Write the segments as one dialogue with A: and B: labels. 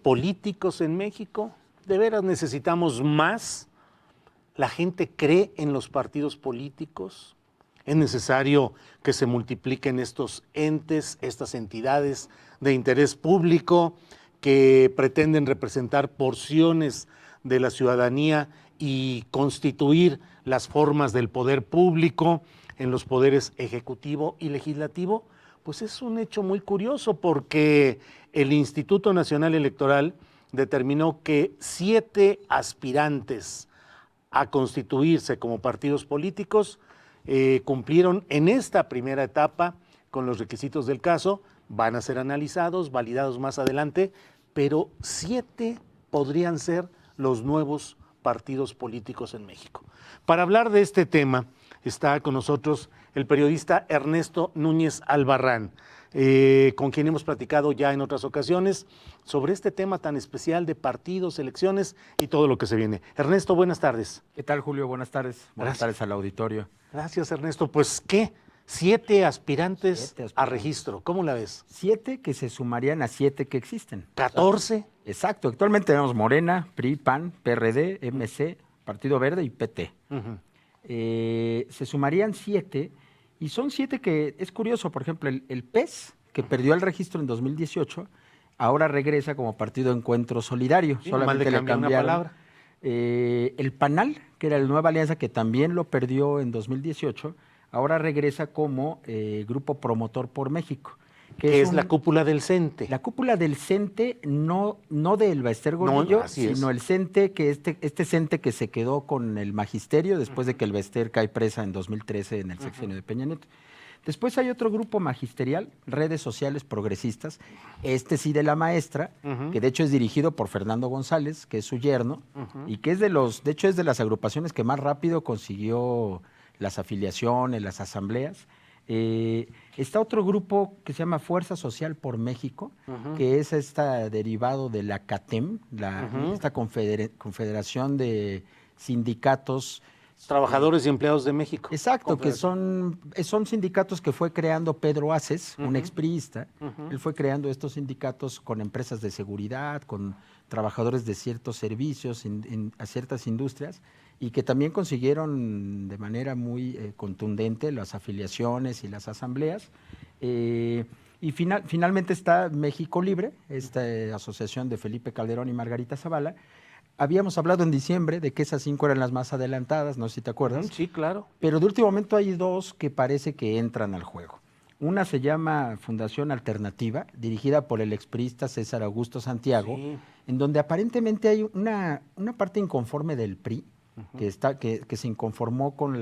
A: políticos en México? ¿De veras necesitamos más? ¿La gente cree en los partidos políticos? ¿Es necesario que se multipliquen estos entes, estas entidades de interés público que pretenden representar porciones de la ciudadanía y constituir las formas del poder público en los poderes ejecutivo y legislativo? Pues es un hecho muy curioso porque el Instituto Nacional Electoral determinó que 7 aspirantes a constituirse como partidos políticos cumplieron en esta primera etapa con los requisitos del caso, van a ser analizados, validados más adelante, pero 7 podrían ser los nuevos partidos políticos en México. Para hablar de este tema está con nosotros el periodista Ernesto Núñez Albarrán, con quien hemos platicado ya en otras ocasiones sobre este tema tan especial de partidos, elecciones y todo lo que se viene. Ernesto, buenas tardes.
B: ¿Qué tal, Julio? Buenas tardes. Buenas tardes al auditorio.
A: Gracias, Ernesto. Pues, ¿qué? 7 aspirantes a registro. ¿Cómo la ves?
B: 7 que se sumarían a 7 que existen.
A: 14.
B: Exacto. Actualmente tenemos Morena, PRI, PAN, PRD, MC, Partido Verde y PT. Se sumarían 7 y son 7 que es curioso. Por ejemplo, el PES, que perdió el registro en 2018, ahora regresa como Partido Encuentro Solidario.
A: Sí,
B: solamente le cambiaron
A: una palabra.
B: El PANAL, que era la Nueva Alianza, que también lo perdió en 2018, ahora regresa como Grupo Promotor por México.
A: Que es la cúpula del CENTE.
B: La cúpula del CENTE, no de Elba Ester Gordillo, sino el CENTE, que este CENTE que se quedó con el magisterio después de que Elba Ester cae presa en 2013 en el sexenio de Peña Nieto. Después hay otro grupo magisterial, Redes Sociales Progresistas, este sí de la maestra, que de hecho es dirigido por Fernando González, que es su yerno, y que es de hecho es de las agrupaciones que más rápido consiguió las afiliaciones, las asambleas. Está otro grupo que se llama Fuerza Social por México, que es derivado de la CATEM, esta confederación de sindicatos.
A: Trabajadores y Empleados de México.
B: Exacto, que son sindicatos que fue creando Pedro Aces, un expriista. Él fue creando estos sindicatos con empresas de seguridad, con trabajadores de ciertos servicios, a ciertas industrias, y que también consiguieron de manera muy contundente las afiliaciones y las asambleas. Y finalmente está México Libre, esta asociación de Felipe Calderón y Margarita Zavala. Habíamos hablado en diciembre de que esas 5 eran las más adelantadas, no sé si te acuerdas.
A: Sí, claro.
B: Pero de último momento hay 2 que parece que entran al juego. Una se llama Fundación Alternativa, dirigida por el expriista César Augusto Santiago, en donde aparentemente hay una parte inconforme del PRI, que se inconformó con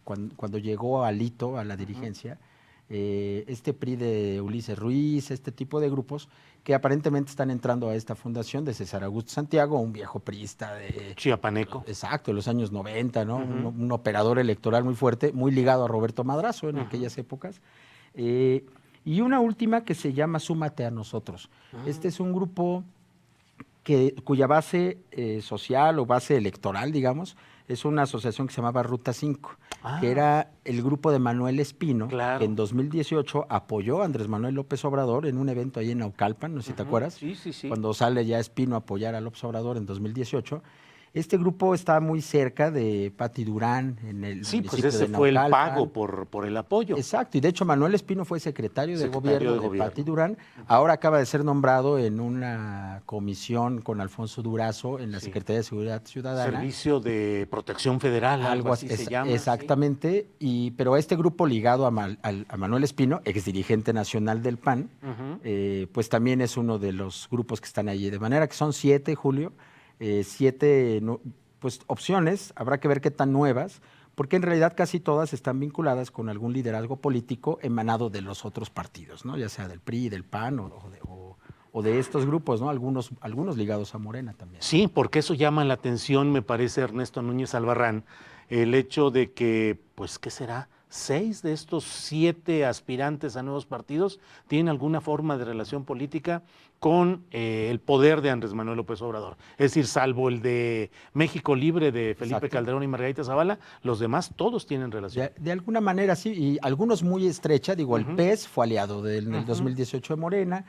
B: cuando llegó Alito a la dirigencia, este PRI de Ulises Ruiz, este tipo de grupos que aparentemente están entrando a esta fundación de César Augusto Santiago, un viejo priista de
A: chiapaneco.
B: Exacto, de los años 90, ¿no? Un operador electoral muy fuerte, muy ligado a Roberto Madrazo en aquellas épocas. Y una última que se llama Súmate a Nosotros. Este es un grupo cuya base social o base electoral, digamos, es una asociación que se llamaba Ruta 5, que era el grupo de Manuel Espino, que en 2018 apoyó a Andrés Manuel López Obrador en un evento ahí en Naucalpan, no sé si te acuerdas,
A: sí.
B: cuando sale ya Espino a apoyar a López Obrador en 2018. Este grupo está muy cerca de Pati Durán, en el municipio de Naucalpan. Sí, pues ese
A: fue el pago por el apoyo.
B: Exacto, y de hecho Manuel Espino fue secretario de gobierno de Pati Durán. Ahora acaba de ser nombrado en una comisión con Alfonso Durazo en la Secretaría de Seguridad Ciudadana.
A: Servicio de Protección Federal, algo así se llama.
B: Exactamente, pero este grupo ligado a Manuel Espino, exdirigente nacional del PAN, pues también es uno de los grupos que están allí. De manera que son 7, Julio. 7 pues, opciones, habrá que ver qué tan nuevas, porque en realidad casi todas están vinculadas con algún liderazgo político emanado de los otros partidos, ¿no? Ya sea del PRI, del PAN o de estos grupos, ¿no? Algunos ligados a Morena también.
A: Sí, porque eso llama la atención, me parece, Ernesto Núñez Albarrán, el hecho de que, pues, ¿qué será? 6 de estos 7 aspirantes a nuevos partidos tienen alguna forma de relación política con el poder de Andrés Manuel López Obrador. Es decir, salvo el de México Libre de Felipe Calderón y Margarita Zavala, los demás todos tienen relación.
B: De alguna manera sí, y algunos muy estrecha. Digo, el PES fue aliado en el 2018 de Morena.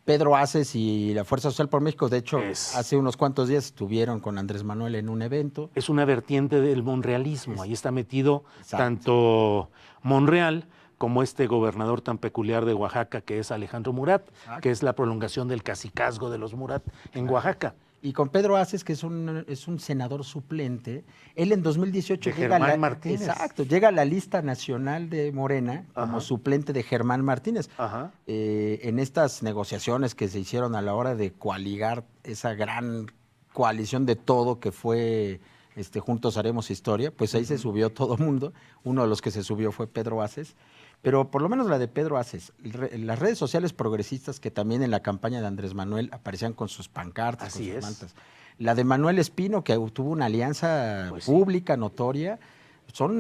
B: Pedro Aces y la Fuerza Social por México, de hecho, hace unos cuantos días estuvieron con Andrés Manuel en un evento.
A: Es una vertiente del monrealismo, ahí está metido tanto Monreal como este gobernador tan peculiar de Oaxaca, que es Alejandro Murat, que es la prolongación del cacicazgo de los Murat en Oaxaca.
B: Y con Pedro Aces, que es un senador suplente, él en 2018
A: llega
B: llega a la lista nacional de Morena como suplente de Germán Martínez. En estas negociaciones que se hicieron a la hora de coaligar esa gran coalición de todo que fue Juntos Haremos Historia, pues ahí se subió todo mundo. Uno de los que se subió fue Pedro Aces. Pero por lo menos la de Pedro Aces, las redes sociales progresistas que también en la campaña de Andrés Manuel aparecían con sus pancartas, con sus mantas. La de Manuel Espino, que tuvo una alianza pública, notoria.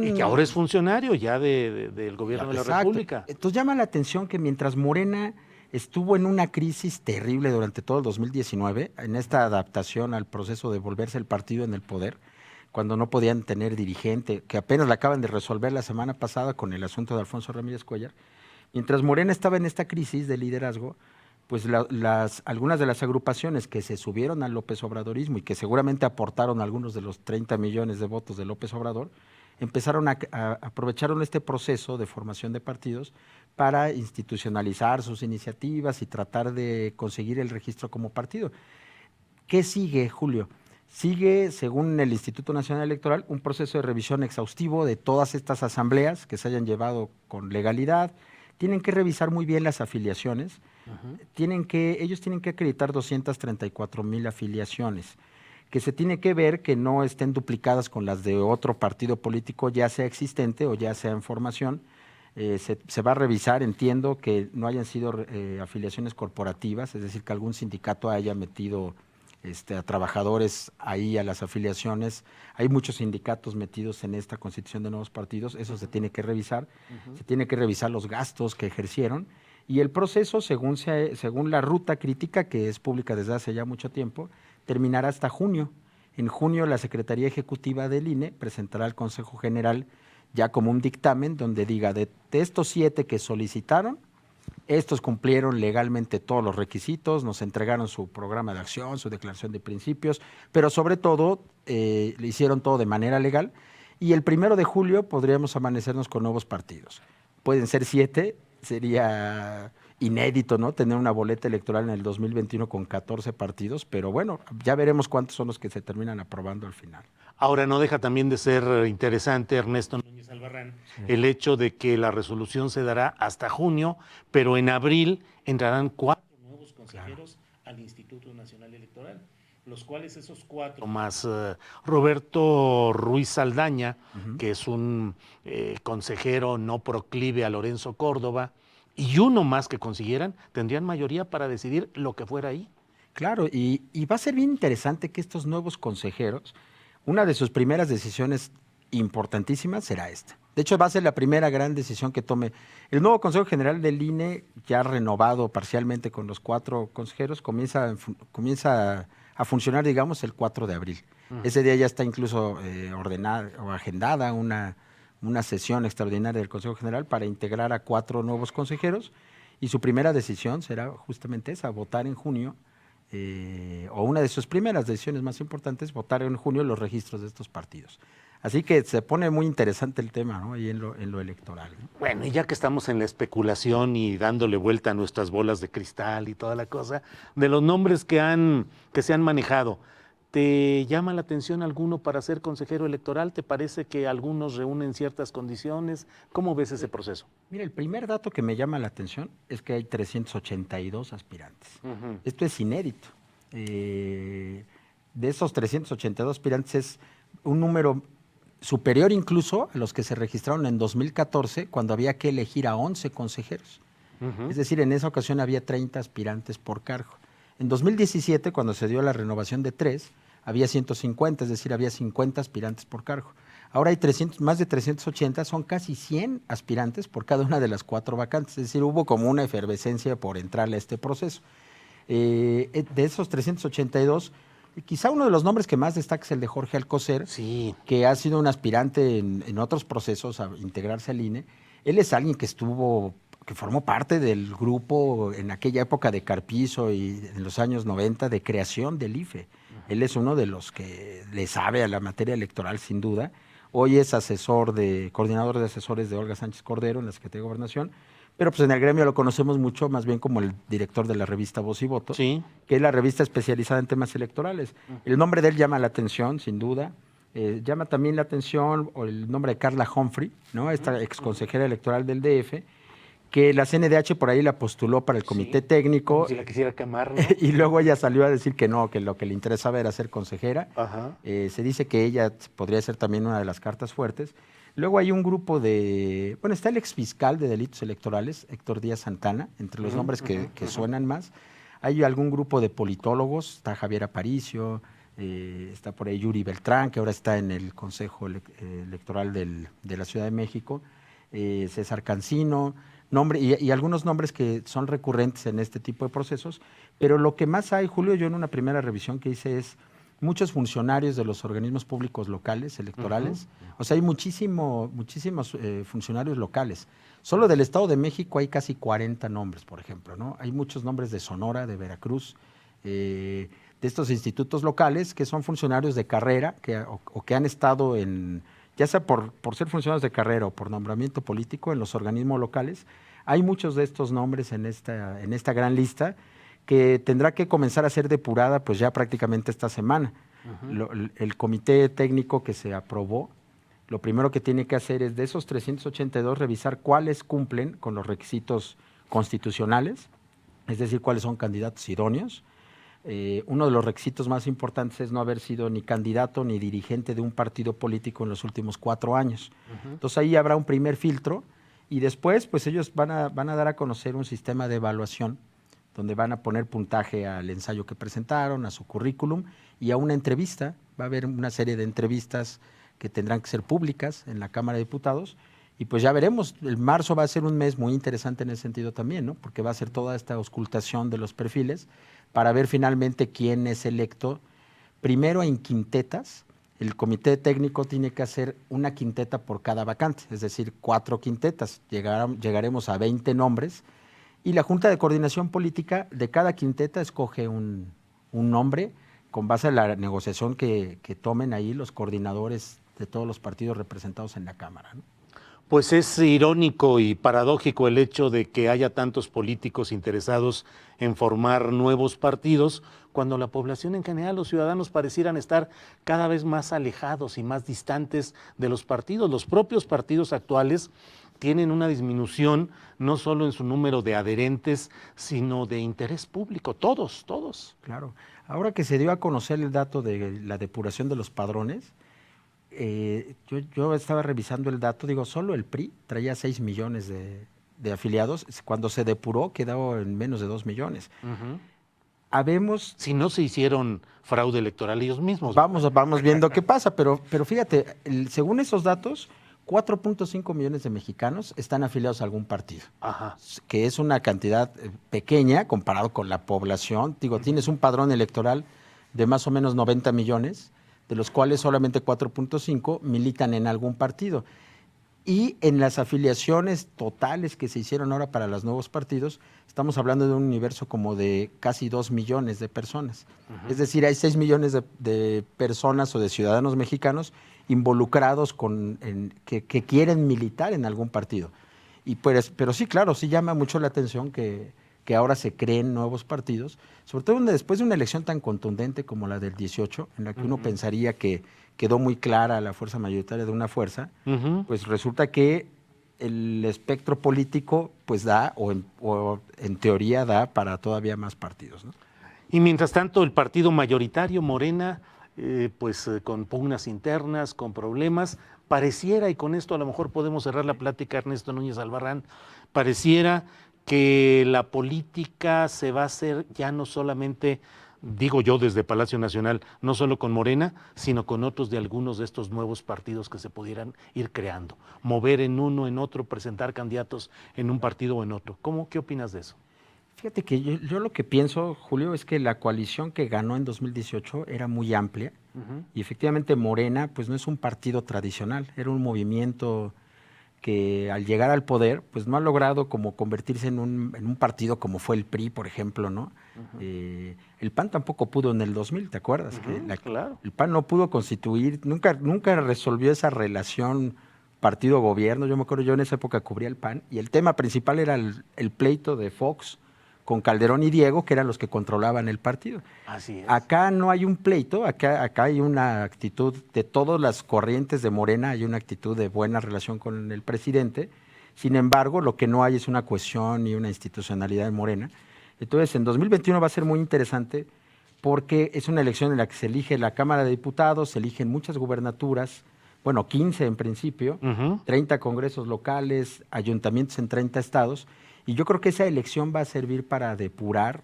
A: Y que ahora es funcionario ya del gobierno de la República.
B: Entonces llama la atención que mientras Morena estuvo en una crisis terrible durante todo el 2019, en esta adaptación al proceso de volverse el partido en el poder, cuando no podían tener dirigente, que apenas la acaban de resolver la semana pasada con el asunto de Alfonso Ramírez Cuellar. Mientras Morena estaba en esta crisis de liderazgo, pues algunas de las agrupaciones que se subieron al López Obradorismo y que seguramente aportaron algunos de los 30 millones de votos de López Obrador, empezaron aprovecharon este proceso de formación de partidos para institucionalizar sus iniciativas y tratar de conseguir el registro como partido. ¿Qué sigue, Julio? Sigue, según el Instituto Nacional Electoral, un proceso de revisión exhaustivo de todas estas asambleas que se hayan llevado con legalidad. Tienen que revisar muy bien las afiliaciones. Ellos tienen que acreditar 234,000 afiliaciones, que se tiene que ver que no estén duplicadas con las de otro partido político, ya sea existente o ya sea en formación. Se va a revisar, entiendo, que no hayan sido afiliaciones corporativas, es decir, que algún sindicato haya metido a trabajadores ahí a las afiliaciones. Hay muchos sindicatos metidos en esta constitución de nuevos partidos, eso se tiene que revisar. Se tiene que revisar los gastos que ejercieron y el proceso, según la ruta crítica, que es pública desde hace ya mucho tiempo, terminará hasta junio. En junio la Secretaría Ejecutiva del INE presentará al Consejo General ya como un dictamen donde diga de estos 7 que solicitaron, estos cumplieron legalmente todos los requisitos, nos entregaron su programa de acción, su declaración de principios, pero sobre todo le hicieron todo de manera legal y el 1 de julio podríamos amanecernos con nuevos partidos. Pueden ser 7, sería inédito, ¿no? Tener una boleta electoral en el 2021 con 14 partidos, pero bueno, ya veremos cuántos son los que se terminan aprobando al final.
A: Ahora, no deja también de ser interesante, Ernesto Núñez Albarrán, el hecho de que la resolución se dará hasta junio, pero en abril entrarán 4 nuevos consejeros al Instituto Nacional Electoral, los cuales esos 4, más Roberto Ruiz Saldaña, que es un consejero no proclive a Lorenzo Córdoba, y uno más que consiguieran, tendrían mayoría para decidir lo que fuera ahí.
B: Claro, y va a ser bien interesante que estos nuevos consejeros, una de sus primeras decisiones importantísimas será esta. De hecho, va a ser la primera gran decisión que tome. El nuevo Consejo General del INE, ya renovado parcialmente con los 4 consejeros, comienza a funcionar, digamos, el 4 de abril. Ese día ya está incluso ordenada o agendada una sesión extraordinaria del Consejo General para integrar a 4 nuevos consejeros y su primera decisión será justamente esa, votar en junio, o una de sus primeras decisiones más importantes, votar en junio los registros de estos partidos. Así que se pone muy interesante el tema, ¿no? Ahí en lo electoral, ¿no?
A: Bueno, y ya que estamos en la especulación y dándole vuelta a nuestras bolas de cristal y toda la cosa, de los nombres que se han manejado, ¿te llama la atención alguno para ser consejero electoral? ¿Te parece que algunos reúnen ciertas condiciones? ¿Cómo ves ese proceso?
B: Mira, el primer dato que me llama la atención es que hay 382 aspirantes. Esto es inédito. De esos 382 aspirantes es un número superior incluso a los que se registraron en 2014, cuando había que elegir a 11 consejeros. Es decir, en esa ocasión había 30 aspirantes por cargo. En 2017, cuando se dio la renovación de 3, había 150, es decir, había 50 aspirantes por cargo. Ahora hay más de 380, son casi 100 aspirantes por cada una de las 4 vacantes. Es decir, hubo como una efervescencia por entrarle a este proceso. De esos 382, quizá uno de los nombres que más destaca es el de Jorge Alcocer, que ha sido un aspirante en otros procesos a integrarse al INE. Él es alguien que estuvo que formó parte del grupo en aquella época de Carpizo y en los años 90 de creación del IFE. Él es uno de los que le sabe a la materia electoral, sin duda. Hoy es coordinador de asesores de Olga Sánchez Cordero en la Secretaría de Gobernación, pero pues en el gremio lo conocemos mucho más bien como el director de la revista Voz y Voto,
A: sí,
B: que es la revista especializada en temas electorales. El nombre de él llama la atención, sin duda. Llama también la atención el nombre de Carla Humphrey, ¿no? Esta exconsejera electoral del DF, que la CNDH por ahí la postuló para el comité técnico.
A: Como si la quisiera quemar, ¿no?
B: Y luego ella salió a decir que no, que lo que le interesaba era ser consejera.
A: Ajá.
B: Se dice que ella podría ser también una de las cartas fuertes. Luego hay un grupo está el exfiscal de delitos electorales, Héctor Díaz Santana, entre los nombres que suenan más. Hay algún grupo de politólogos, está Javier Aparicio, está por ahí Yuri Beltrán, que ahora está en el Consejo Electoral de la Ciudad de México, César Cancino, y algunos nombres que son recurrentes en este tipo de procesos, pero lo que más hay, Julio, yo en una primera revisión que hice es muchos funcionarios de los organismos públicos locales, electorales, o sea, hay muchísimos funcionarios locales. Solo del Estado de México hay casi 40 nombres, por ejemplo, ¿no? Hay muchos nombres de Sonora, de Veracruz, de estos institutos locales que son funcionarios de carrera o que han estado ya sea por ser funcionarios de carrera o por nombramiento político en los organismos locales. Hay muchos de estos nombres en esta gran lista que tendrá que comenzar a ser depurada pues ya prácticamente esta semana. El comité técnico que se aprobó, lo primero que tiene que hacer es de esos 382 revisar cuáles cumplen con los requisitos constitucionales, es decir, cuáles son candidatos idóneos. Uno de los requisitos más importantes es no haber sido ni candidato ni dirigente de un partido político en los últimos 4 años. Entonces ahí habrá un primer filtro y después pues ellos van a dar a conocer un sistema de evaluación donde van a poner puntaje al ensayo que presentaron, a su currículum y a una entrevista. Va a haber una serie de entrevistas que tendrán que ser públicas en la Cámara de Diputados y pues ya veremos. El marzo va a ser un mes muy interesante en ese sentido también, ¿no? Porque va a ser toda esta auscultación de los perfiles para ver finalmente quién es electo. Primero en quintetas, el comité técnico tiene que hacer una quinteta por cada vacante, es decir, 4 quintetas. Llegaremos a 20 nombres y la Junta de Coordinación Política de cada quinteta escoge un nombre con base a la negociación que tomen ahí los coordinadores de todos los partidos representados en la Cámara, ¿no?
A: Pues es irónico y paradójico el hecho de que haya tantos políticos interesados en formar nuevos partidos, cuando la población en general, los ciudadanos, parecieran estar cada vez más alejados y más distantes de los partidos. Los propios partidos actuales tienen una disminución no solo en su número de adherentes, sino de interés público, todos.
B: Claro. Ahora que se dio a conocer el dato de la depuración de los padrones, yo estaba revisando el dato, solo el PRI traía 6 millones de afiliados. Cuando se depuró quedó en menos de 2 millones. Habemos...
A: Si no se hicieron fraude electoral ellos mismos.
B: Vamos viendo qué pasa, pero fíjate, según esos datos, 4.5 millones de mexicanos están afiliados a algún partido.
A: Ajá.
B: Que es una cantidad pequeña comparado con la población. Tienes un padrón electoral de más o menos 90 millones, de los cuales solamente 4.5 militan en algún partido. Y en las afiliaciones totales que se hicieron ahora para los nuevos partidos, estamos hablando de un universo como de casi 2 millones de personas. Es decir, hay 6 millones de personas o de ciudadanos mexicanos involucrados que quieren militar en algún partido. Pero sí, claro, sí llama mucho la atención que ahora se creen nuevos partidos, sobre todo después de una elección tan contundente como la del 18, en la que uno pensaría que quedó muy clara la fuerza mayoritaria de una fuerza, pues resulta que el espectro político pues da, o en teoría da para todavía más partidos, ¿no?
A: Y mientras tanto el partido mayoritario, Morena, con pugnas internas, con problemas, pareciera, y con esto a lo mejor podemos cerrar la plática, Ernesto Núñez Albarrán, pareciera que la política se va a hacer ya no solamente, digo yo desde Palacio Nacional, no solo con Morena, sino con otros de algunos de estos nuevos partidos que se pudieran ir creando, mover en uno, en otro, presentar candidatos en un partido o en otro. ¿Qué opinas de eso?
B: Fíjate que yo lo que pienso, Julio, es que la coalición que ganó en 2018 era muy amplia y efectivamente Morena pues no es un partido tradicional, era un movimiento que al llegar al poder, pues no ha logrado como convertirse en un partido como fue el PRI, por ejemplo, ¿no? El PAN tampoco pudo en el 2000, ¿te acuerdas?
A: Claro.
B: El PAN no pudo constituir, nunca resolvió esa relación partido-gobierno. Yo me acuerdo, yo en esa época cubría el PAN y el tema principal era el pleito de Fox con Calderón y Diego, que eran los que controlaban el partido.
A: Así es.
B: Acá no hay un pleito, acá hay una actitud de todas las corrientes de Morena, hay una actitud de buena relación con el presidente. Sin embargo, lo que no hay es una cohesión y una institucionalidad de Morena. Entonces, en 2021 va a ser muy interesante porque es una elección en la que se elige la Cámara de Diputados, se eligen muchas gubernaturas, bueno, 15 en principio, 30 congresos locales, ayuntamientos en 30 estados, y yo creo que esa elección va a servir para depurar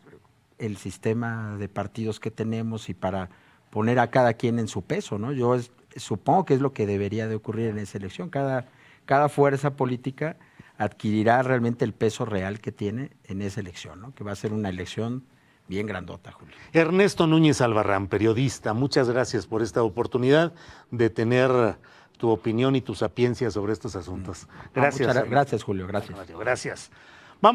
B: el sistema de partidos que tenemos y para poner a cada quien en su peso, ¿no? Yo supongo que es lo que debería de ocurrir en esa elección. Cada fuerza política adquirirá realmente el peso real que tiene en esa elección, ¿no? Que va a ser una elección bien grandota, Julio.
A: Ernesto Núñez Albarrán, periodista, muchas gracias por esta oportunidad de tener tu opinión y tu sapiencia sobre estos asuntos. Gracias.
B: Gracias, Julio. Gracias.
A: Gracias.